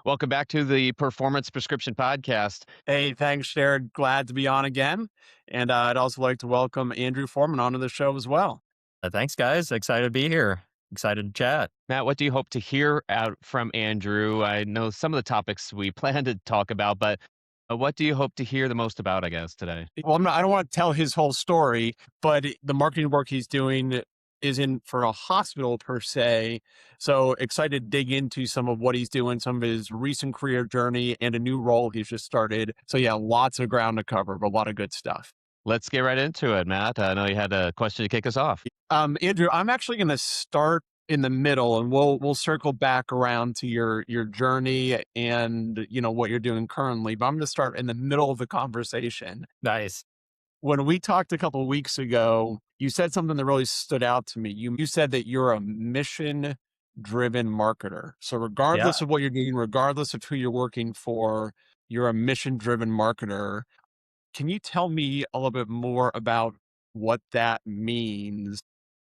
Welcome back to the Performance Prescription Podcast. Hey, thanks, Jared. Glad to be on again. And I'd also like to welcome Andrew Foreman onto the show as well. Thanks, guys. Excited to be here. Excited to chat. Matt, what do you hope to hear out from Andrew? I know some of the topics we plan to talk about, but what do you hope to hear the most about, I guess, today? Well, I don't want to tell his whole story, but the marketing work he's doing isn't for a hospital per se. So excited to dig into some of what he's doing, some of his recent career journey, and a new role he's just started. So, yeah, lots of ground to cover, but a lot of good stuff. Let's get right into it, Matt. I know you had a question to kick us off. Andrew, I'm actually going to start in the middle, and we'll circle back around to your journey and what you're doing currently. But I'm going to start in the middle of the conversation. Nice. When we talked a couple of weeks ago, you said something that really stood out to me. You said that you're a mission driven marketer. So Yeah. regardless of what you're doing, regardless of who you're working for, you're a mission driven marketer. Can you tell me a little bit more about what that means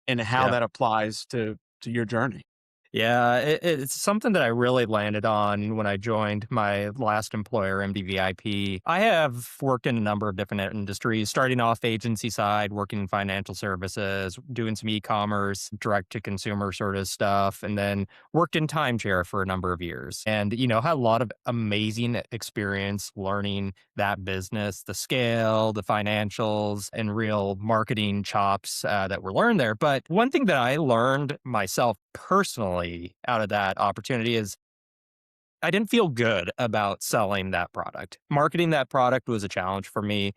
and how Yeah. that applies to your journey? Yeah, it's something that I really landed on when I joined my last employer, MDVIP. I have worked in a number of different industries, starting off agency side, working in financial services, doing some e-commerce, direct to consumer sort of stuff, and then worked in timeshare for a number of years. And, had a lot of amazing experience learning that business, the scale, the financials, and real marketing chops that were learned there. But one thing that I learned myself personally out of that opportunity is I didn't feel good about selling that product. Marketing that product was a challenge for me.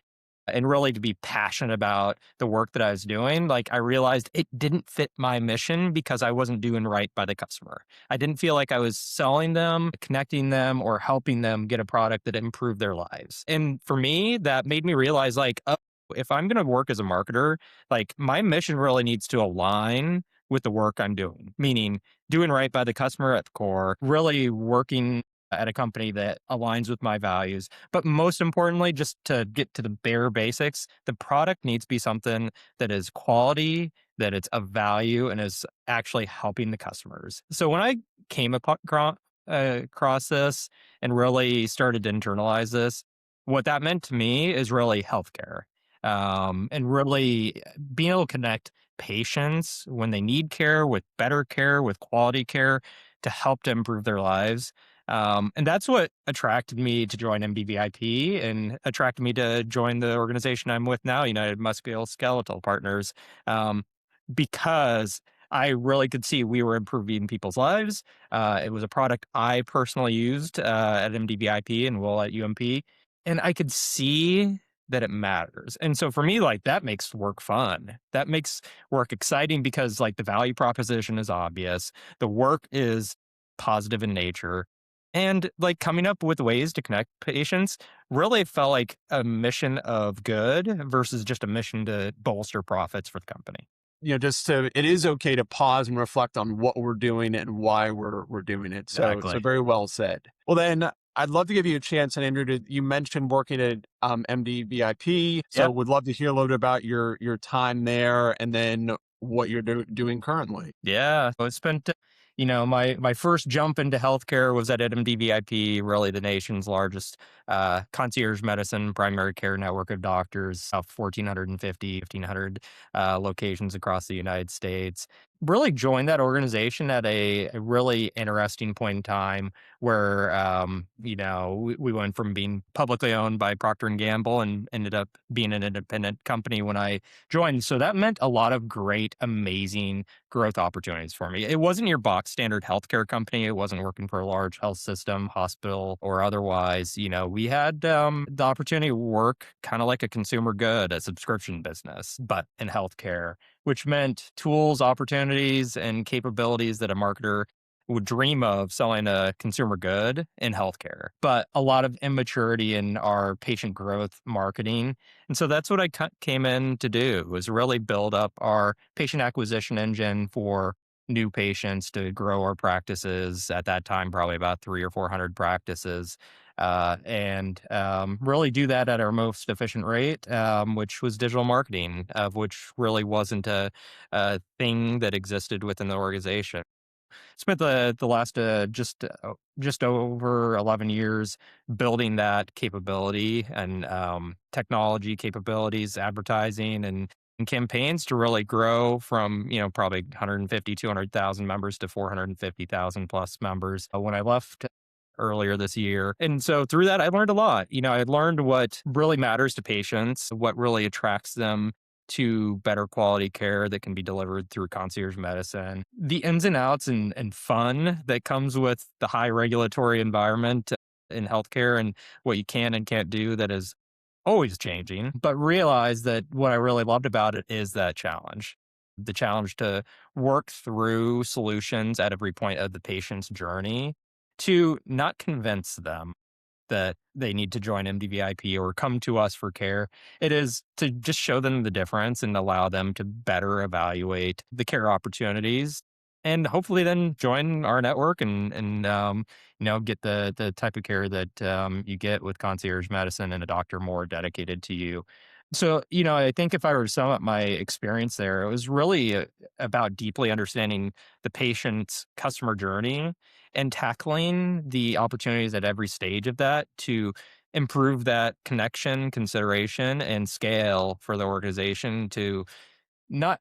And really to be passionate about the work that I was doing, like I realized it didn't fit my mission because I wasn't doing right by the customer. I didn't feel like I was selling them, connecting them, or helping them get a product that improved their lives. And for me, that made me realize like, oh, if I'm going to work as a marketer, like my mission really needs to align with the work I'm doing, meaning doing right by the customer at the core, really working at a company that aligns with my values. But most importantly, just to get to the bare basics, the product needs to be something that is quality, that it's of value, and is actually helping the customers. So when I came across this and really started to internalize this, what that meant to me is really healthcare, and really being able to connect patients when they need care, with quality care to help to improve their lives. And that's what attracted me to join MDVIP and attracted me to join the organization I'm with now, United Musculoskeletal Partners, because I really could see we were improving people's lives. It was a product I personally used at MDVIP and will at UMP, and I could see that it matters. And so for me, like that makes work fun. That makes work exciting because like the value proposition is obvious. The work is positive in nature. And like coming up with ways to connect patients really felt like a mission of good versus just a mission to bolster profits for the company. It is okay to pause and reflect on what we're doing and why we're doing it. So Exactly. very well said. Well, then I'd love to give you a chance. And Andrew, you mentioned working at MD VIP, so Yeah. would love to hear a little bit about your time there, and then what you're doing currently. Yeah. So I spent, my first jump into healthcare was at MDVIP, really the nation's largest concierge medicine primary care network of doctors, 1,450, 1,500 locations across the United States. Really joined that organization at a really interesting point in time where, we went from being publicly owned by Procter and Gamble and ended up being an independent company when I joined. So that meant a lot of great, amazing growth opportunities for me. It wasn't your box standard healthcare company. It wasn't working for a large health system, hospital, or otherwise. We had the opportunity to work kind of like a consumer good, a subscription business, but in healthcare, which meant tools, opportunities, and capabilities that a marketer would dream of selling a consumer good in healthcare, but a lot of immaturity in our patient growth marketing. And so that's what I came in to do, was really build up our patient acquisition engine for new patients to grow our practices. At that time, probably about 300 or 400 practices, and really do that at our most efficient rate, which was digital marketing, of which really wasn't a thing that existed within the organization. Spent the last just over 11 years building that capability and technology capabilities, advertising and campaigns to really grow from, probably 150, 200,000 members to 450,000 plus members when I left earlier this year. And so through that, I learned a lot. I learned what really matters to patients, what really attracts them to better quality care that can be delivered through concierge medicine, the ins and outs and fun that comes with the high regulatory environment in healthcare and what you can and can't do that is always changing. But realize that what I really loved about it is that challenge. The challenge to work through solutions at every point of the patient's journey to not convince them that they need to join MDVIP or come to us for care. It is to just show them the difference and allow them to better evaluate the care opportunities and hopefully then join our network and get the type of care that you get with concierge medicine and a doctor more dedicated to you. So, I think if I were to sum up my experience there, it was really about deeply understanding the patient's customer journey and tackling the opportunities at every stage of that to improve that connection, consideration, and scale for the organization to not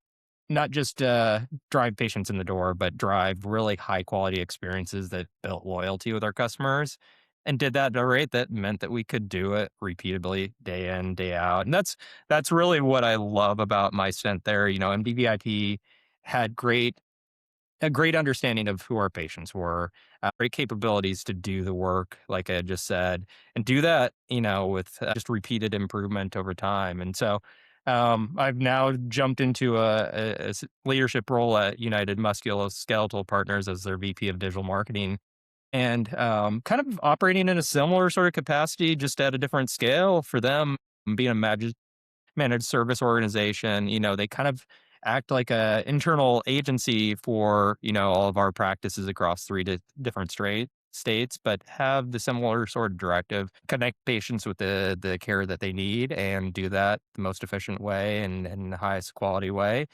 not just drive patients in the door, but drive really high quality experiences that built loyalty with our customers. And did that at a rate that meant that we could do it repeatedly day in, day out. And that's really what I love about my stint there. MDVIP had a great understanding of who our patients were, great capabilities to do the work, like I just said, and do that, with just repeated improvement over time. And so I've now jumped into a leadership role at United Musculoskeletal Partners as their VP of digital marketing and kind of operating in a similar sort of capacity, just at a different scale for them, being a managed service organization. They kind of act like a internal agency for, all of our practices across different states, but have the similar sort of directive, connect patients with the care that they need and do that the most efficient way and the highest quality way.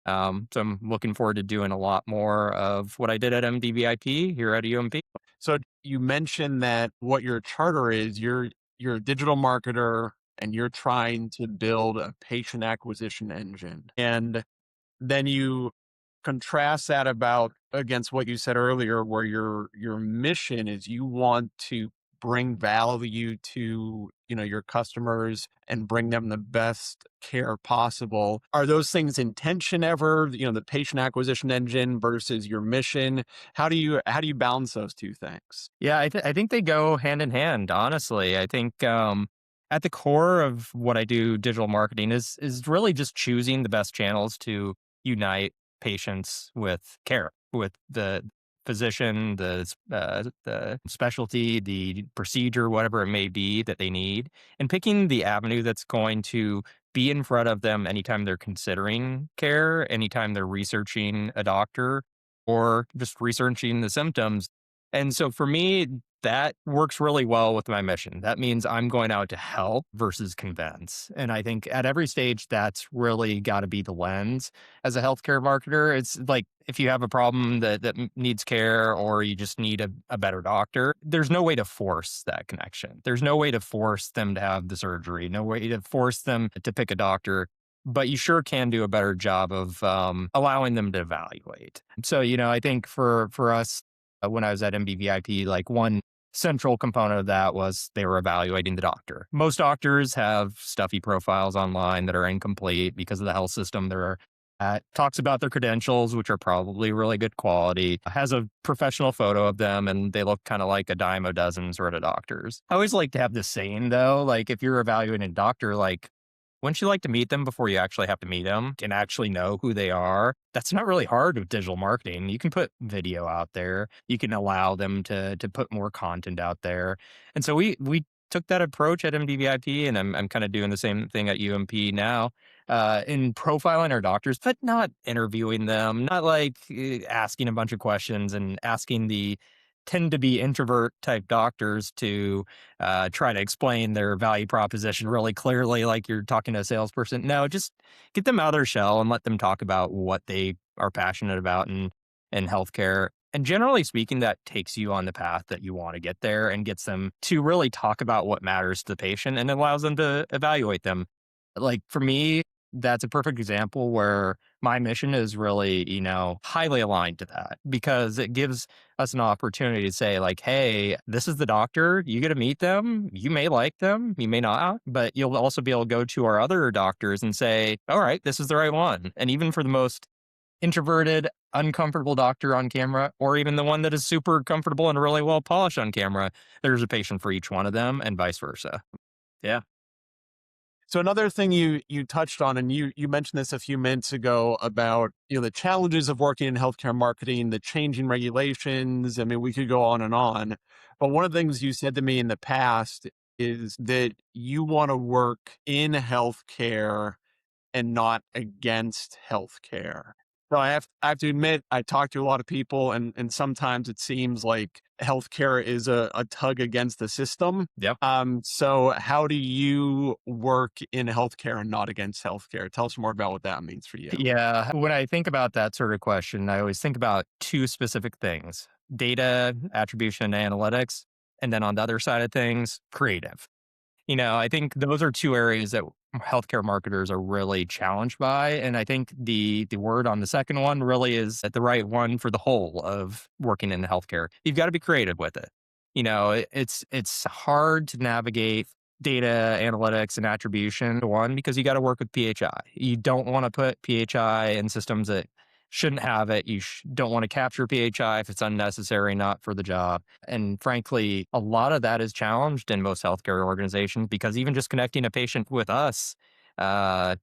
So I'm looking forward to doing a lot more of what I did at MDVIP here at UMP. So you mentioned that what your charter is, you're a digital marketer and you're trying to build a patient acquisition engine. And then you contrast that about against what you said earlier, where your mission is you want to bring value to your customers and bring them the best care possible. Are those things in tension ever? The patient acquisition engine versus your mission. How do you balance those two things? Yeah, I think they go hand in hand, honestly. I think at the core of what I do, digital marketing, is really just choosing the best channels to unite patients with care, with the physician, the specialty, the procedure, whatever it may be that they need, and picking the avenue that's going to be in front of them anytime they're considering care, anytime they're researching a doctor, or just researching the symptoms. And so for me, that works really well with my mission. That means I'm going out to help versus convince. And I think at every stage, that's really got to be the lens as a healthcare marketer. It's like if you have a problem that needs care or you just need a better doctor, there's no way to force that connection. There's no way to force them to have the surgery, no way to force them to pick a doctor. But you sure can do a better job of allowing them to evaluate. So, I think for us, when I was at MDVIP, like one central component of that was they were evaluating the doctor. Most doctors have stuffy profiles online that are incomplete because of the health system they're at. Talks about their credentials, which are probably really good quality, has a professional photo of them, and they look kind of like a dime a dozen sort of doctors. I always like to have this saying, though, like if you're evaluating a doctor, like, wouldn't you like to meet them before you actually have to meet them and actually know who they are? That's not really hard with digital marketing. You can put video out there. You can allow them to put more content out there. And so we took that approach at MDVIP, and I'm kind of doing the same thing at UMP now, in profiling our doctors, but not interviewing them, not like asking a bunch of questions and asking the tend to be introvert type doctors to try to explain their value proposition really clearly, like you're talking to a salesperson. No, just get them out of their shell and let them talk about what they are passionate about in healthcare. And generally speaking, that takes you on the path that you want to get there and gets them to really talk about what matters to the patient and allows them to evaluate them. Like for me, that's a perfect example where my mission is really, highly aligned to that because it gives us an opportunity to say, like, hey, this is the doctor. You get to meet them. You may like them, you may not, but you'll also be able to go to our other doctors and say, all right, this is the right one. And even for the most introverted, uncomfortable doctor on camera, or even the one that is super comfortable and really well polished on camera, there's a patient for each one of them and vice versa. Yeah. So another thing you touched on, and you mentioned this a few minutes ago about the challenges of working in healthcare marketing, the changing regulations. I mean, we could go on and on, but one of the things you said to me in the past is that you want to work in healthcare and not against healthcare. So I have to admit, I talk to a lot of people, and sometimes it seems like healthcare is a tug against the system. Yep. So how do you work in healthcare and not against healthcare? Tell us more about what that means for you. Yeah. When I think about that sort of question, I always think about two specific things: data, attribution, and analytics. And then on the other side of things, creative. I think those are two areas that healthcare marketers are really challenged by. And I think the word on the second one really is the right one for the whole of working in healthcare. You've got to be creative with it. It's hard to navigate data analytics and attribution one because you got to work with PHI. You don't want to put PHI in systems that shouldn't have it. You don't want to capture PHI if it's unnecessary, not for the job. And frankly, a lot of that is challenged in most healthcare organizations because even just connecting a patient with us uh,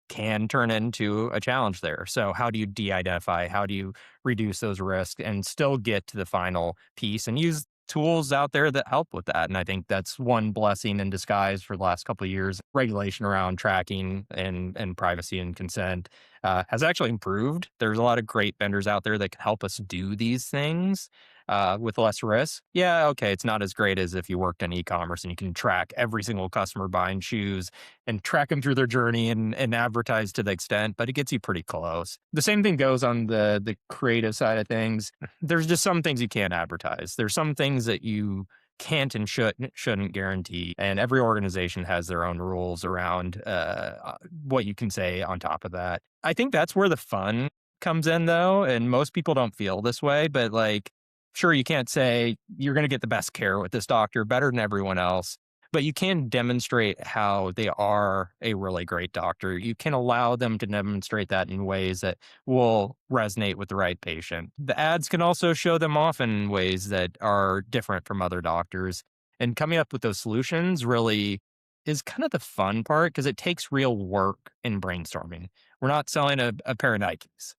can turn into a challenge there. So, how do you de identify? How do you reduce those risks and still get to the final piece and use tools out there that help with that? And I think that's one blessing in disguise for the last couple of years. Regulation around tracking and privacy and consent has actually improved. There's a lot of great vendors out there that can help us do these things with less risk. Yeah, okay, it's not as great as if you worked in e-commerce and you can track every single customer buying shoes and track them through their journey and advertise to the extent, but it gets you pretty close. The same thing goes on the creative side of things. There's just some things you can't advertise. There's some things that you can't and shouldn't guarantee. And every organization has their own rules around what you can say on top of that. I think that's where the fun comes in, though. And most people don't feel this way, but like, sure, you can't say you're going to get the best care with this doctor better than everyone else, but you can demonstrate how they are a really great doctor. You can allow them to demonstrate that in ways that will resonate with the right patient. The ads can also show them off in ways that are different from other doctors. And coming up with those solutions really is kind of the fun part because it takes real work and brainstorming. We're not selling a pair of Nikes.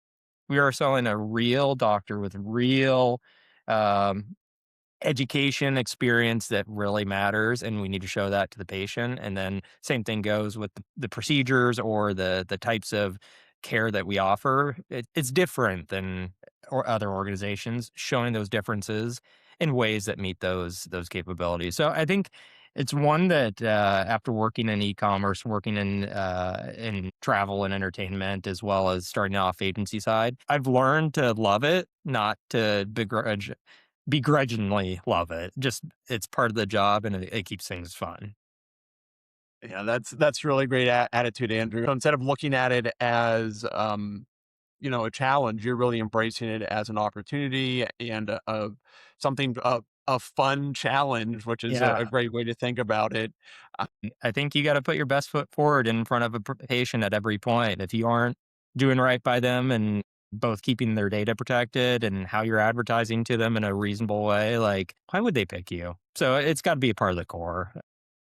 We are selling a real doctor with real um, education experience that really matters, and we need to show that to the patient. And then same thing goes with the procedures or the types of care that we offer. It's different than or other organizations, showing those differences in ways that meet those capabilities. So I think it's one that after working in e-commerce, working in travel and entertainment, as well as starting off agency side, I've learned to love it, not to begrudgingly love it. Just it's part of the job and it keeps things fun. Yeah, that's really great attitude, Andrew. So instead of looking at it as a challenge, you're really embracing it as an opportunity and something a fun challenge, which is a Yeah. great way to think about it. Uh, I think you got to put your best foot forward in front of a patient at every point. If you aren't doing right by them and both keeping their data protected and how you're advertising to them in a reasonable way, like why would they pick you? So it's got to be a part of the core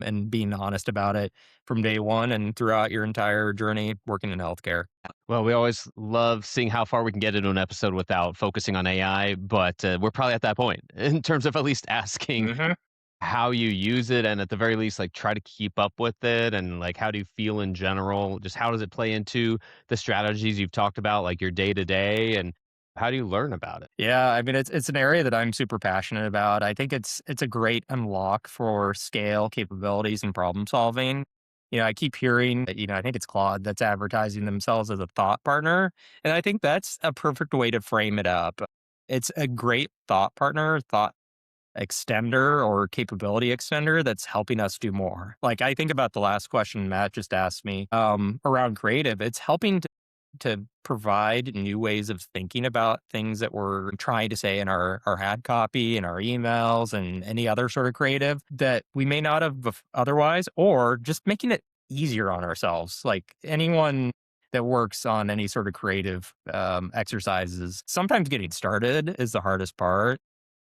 and being honest about it from day one and throughout your entire journey working in healthcare. Well, we always love seeing how far we can get into an episode without focusing on AI, but we're probably at that point in terms of at least asking Hmm. how you use it and at the very least like try to keep up with it and like how do you feel in general? Just how does it play into the strategies you've talked about, like your day to day, and how do you learn about it? Yeah, I mean it's an area that I'm super passionate about. I think it's a great unlock for scale capabilities and problem solving. I keep hearing that, I think it's Claude that's advertising themselves as a thought partner, and I think that's a perfect way to frame it up. It's a great thought partner, thought extender or capability extender that's helping us do more. Like I think about the last question Matt just asked me around creative. It's helping to provide new ways of thinking about things that we're trying to say in our ad copy and our emails and any other sort of creative that we may not have otherwise, or just making it easier on ourselves. Like anyone that works on any sort of creative exercises, sometimes getting started is the hardest part,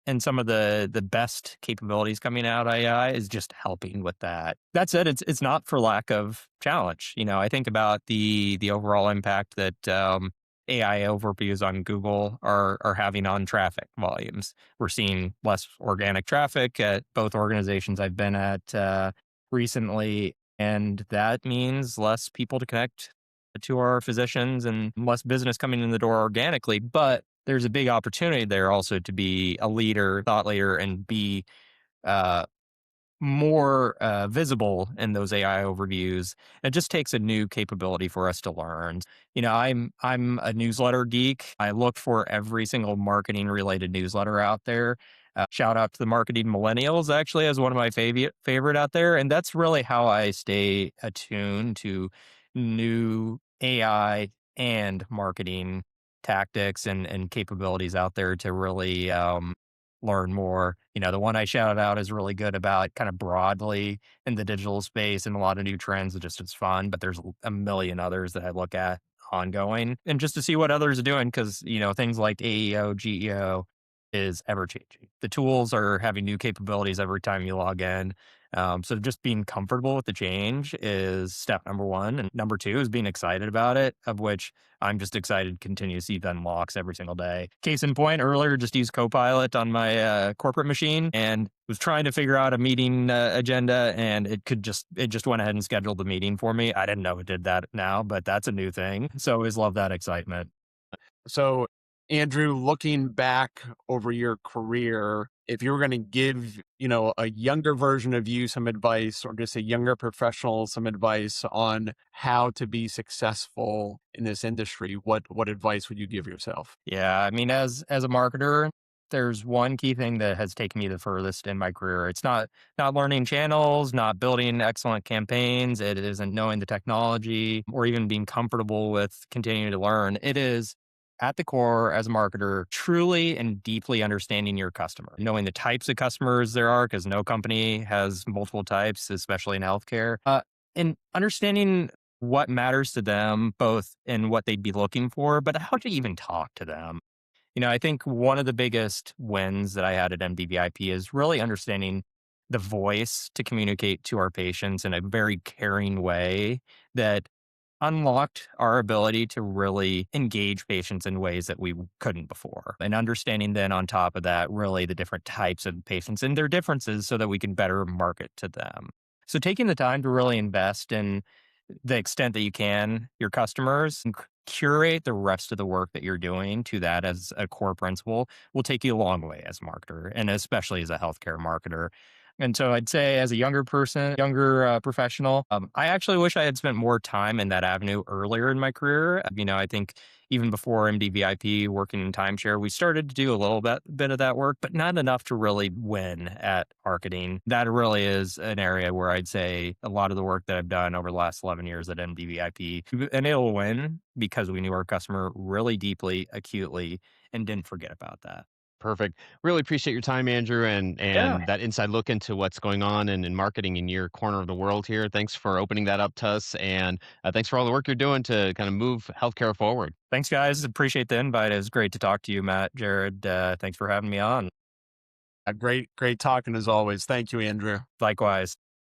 and some of the best capabilities coming out of AI is just helping with that. That said, it's not for lack of challenge. You know, I think about the overall impact that AI overviews on Google are having on traffic volumes. We're seeing less organic traffic at both organizations I've been at recently, and that means less people to connect to our physicians and less business coming in the door organically. But there's a big opportunity there also to be a leader, thought leader, and be uh, more visible in those AI overviews. It just takes a new capability for us to learn. You know, I'm a newsletter geek. I look for every single marketing related newsletter out there. Shout out to the marketing millennials actually as one of my favorite out there, and that's really how I stay attuned to new AI and marketing tactics and capabilities out there to really learn more. You know, the one I shouted out is really good about kind of broadly in the digital space and a lot of new trends that just it's fun, but there's a million others that I look at ongoing and just to see what others are doing because, you know, things like AEO, GEO is ever changing. The tools are having new capabilities every time you log in. So just being comfortable with the change is step number one. And number two is being excited about it, of which I'm just excited to continue to see the unlocks every single day. Case in point, earlier just used Copilot on my corporate machine and was trying to figure out a meeting agenda, and it just went ahead and scheduled the meeting for me. I didn't know it did that now, but that's a new thing. So always love that excitement. So, Andrew, looking back over your career, if you were going to give, a younger version of you some advice or just a younger professional some advice on how to be successful in this industry, what advice would you give yourself? Yeah, I mean, as a marketer, there's one key thing that has taken me the furthest in my career. It's not learning channels, not building excellent campaigns. It isn't knowing the technology or even being comfortable with continuing to learn. It is at the core as a marketer, truly and deeply understanding your customer, knowing the types of customers there are, because no company has multiple types, especially in healthcare, and understanding what matters to them, both in what they'd be looking for, but how to even talk to them. You know, I think one of the biggest wins that I had at MDVIP is really understanding the voice to communicate to our patients in a very caring way that unlocked our ability to really engage patients in ways that we couldn't before. And understanding then on top of that, really the different types of patients and their differences so that we can better market to them. So taking the time to really invest in the extent that you can, your customers, and curate the rest of the work that you're doing to that as a core principle will take you a long way as a marketer, and especially as a healthcare marketer. And so I'd say as a younger person, younger professional, I actually wish I had spent more time in that avenue earlier in my career. You know, I think even before MDVIP working in timeshare, we started to do a little bit of that work, but not enough to really win at marketing. That really is an area where I'd say a lot of the work that I've done over the last 11 years at MDVIP, and it'll win because we knew our customer really deeply, acutely, and didn't forget about that. Perfect. Really appreciate your time, Andrew, and Yeah. that inside look into what's going on in marketing in your corner of the world here. Thanks for opening that up to us, and thanks for all the work you're doing to kind of move healthcare forward. Thanks, guys. Appreciate the invite. It was great to talk to you, Matt, Jared. Thanks for having me on. Great talking as always. Thank you, Andrew. Likewise.